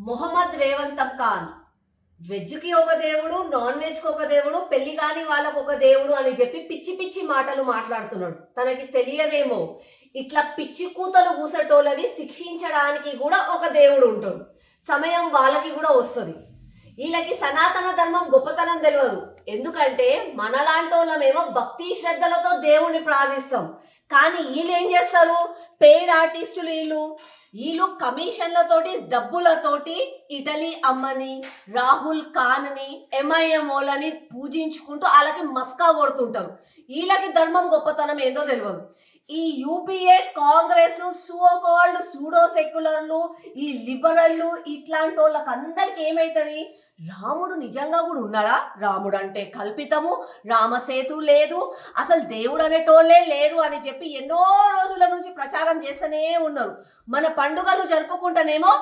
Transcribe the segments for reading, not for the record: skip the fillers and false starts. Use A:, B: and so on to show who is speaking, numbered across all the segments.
A: మొహమ్మద్ రేవంత్ ఖాన్ వెజ్కి ఒక దేవుడు, నాన్ వెజ్కి ఒక దేవుడు, పెళ్లి కాని వాళ్ళకు ఒక దేవుడు అని చెప్పి పిచ్చి పిచ్చి మాటలు మాట్లాడుతున్నాడు. తనకి తెలియదేమో ఇట్లా పిచ్చి కూతలు కూసేటోళ్ళని శిక్షించడానికి కూడా ఒక దేవుడు ఉంటాడు. సమయం వాళ్ళకి కూడా వస్తుంది. వీళ్ళకి సనాతన ధర్మం గొప్పతనం తెలియదు. ఎందుకంటే మనలాంటోళ్ళమేమో భక్తి శ్రద్ధలతో దేవుణ్ణి ప్రార్థిస్తాం. కానీ వీళ్ళు ఏం చేస్తారు? పెయిడ్ ఆర్టిస్టులు వీళ్ళు కమిషన్లతోటి డబ్బులతోటి ఇటలీ అమ్మని, రాహుల్ ఖాన్ని, ఎంఐఎంఓలని పూజించుకుంటూ వాళ్ళకి మస్కా కొడుతుంటారు. వీళ్ళకి ధర్మం గొప్పతనం ఏందో తెలియదు. ఈ యూపీఏ కాంగ్రెస్ సోకాల్డ్ సూడో సెక్యులర్లు, ఈ లిబరల్లు ఇట్లాంటి వాళ్ళకి అందరికి ఏమవుతుంది? రాముడు నిజంగా కూడా ఉన్నాడా? రాముడు అంటే కల్పితము, రామసేతు లేదు, అసలు దేవుడు అనేటోళ్ళే లేరు అని చెప్పి ఎన్నో రోజుల నుంచి ప్రచారం చేస్తూనే ఉన్నారు. మన పండుగలు జరుపుకుంటేనేమో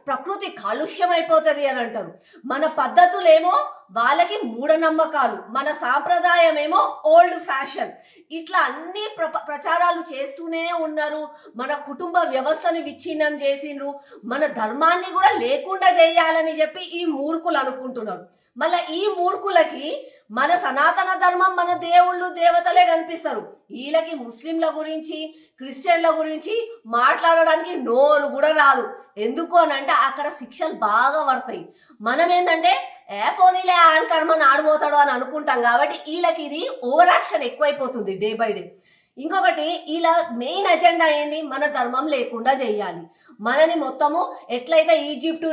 A: ప్రకృతి కాలుష్యం అయిపోతుంది అని అంటారు. మన పద్ధతులేమో వాళ్ళకి మూఢనమ్మకాలు, మన సాంప్రదాయం ఏమో ఓల్డ్ ఫ్యాషన్. ఇట్లా అన్ని ప్రచారాలు చేస్తూనే ఉన్నారు. మన కుటుంబ వ్యవస్థని విచ్ఛిన్నం చేసిండ్రు. మన ధర్మాన్ని కూడా లేకుండా చేయాలని చెప్పి ఈ మూర్ఖులు అనుకుంటున్నారు. మళ్ళీ ఈ మూర్ఖులకి మన సనాతన ధర్మం, మన దేవుళ్ళు దేవతలే కనిపిస్తారు. వీళ్ళకి ముస్లింల గురించి, క్రిస్టియన్ల గురించి మాట్లాడడానికి నోరు కూడా రాదు. ఎందుకు అని అంటే అక్కడ శిక్షలు బాగా పడతాయి. మనం ఏంటంటే పోనీలే ఆయన కర్మని ఆడిపోతాడు అని అనుకుంటాం. కాబట్టి వీళ్ళకి ఇది ఓవర్ యాక్షన్ ఎక్కువైపోతుంది డే బై డే. ఇంకొకటి వీళ్ళ మెయిన్ ఎజెండా ఏంది? మన ధర్మం లేకుండా చేయాలి. మనని మొత్తము ఎట్లయితే ఈజిప్టు,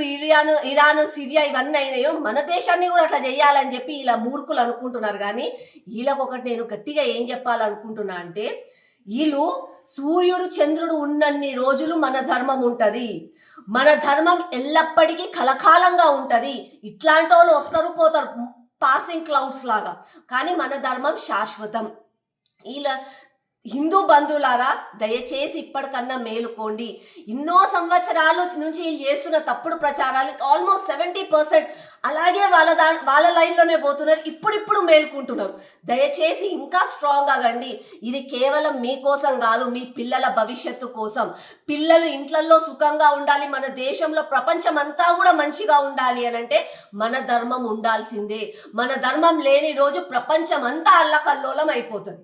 A: ఇరాన్, సిరియా ఇవన్నీ అయినాయో మన దేశాన్ని కూడా అట్లా చేయాలని చెప్పి ఇలా మూర్ఖులు అనుకుంటున్నారు. కానీ వీళ్ళకి ఒకటి నేను గట్టిగా ఏం చెప్పాలనుకుంటున్నా అంటే, వీళ్ళు సూర్యుడు చంద్రుడు ఉన్నన్ని రోజులు మన ధర్మం ఉంటుంది. మన ధర్మం ఎల్లప్పటికీ కలకాలంగా ఉంటుంది. ఇట్లాంటి వాళ్ళు వస్తారు పోతారు, పాసింగ్ క్లౌడ్స్ లాగా. కానీ మన ధర్మం శాశ్వతం. ఇలా హిందూ బంధువులారా, దయచేసి ఇప్పటికన్నా మేలుకోండి. ఎన్నో సంవత్సరాల నుంచి వీళ్ళు చేస్తున్న తప్పుడు ప్రచారాలు ఆల్మోస్ట్ 70% అలాగే వాళ్ళ లైన్లోనే పోతున్నారు. ఇప్పుడు మేలుకుంటున్నారు. దయచేసి ఇంకా స్ట్రాంగ్ అవ్వండి. ఇది కేవలం మీకోసం కాదు, మీ పిల్లల భవిష్యత్తు కోసం. పిల్లలు ఇంట్లల్లో సుఖంగా ఉండాలి, మన దేశంలో ప్రపంచం అంతా కూడా మంచిగా ఉండాలి అని అంటే మన ధర్మం ఉండాల్సిందే. మన ధర్మం లేని రోజు ప్రపంచం అంతా అల్లకల్లోలం అయిపోతుంది.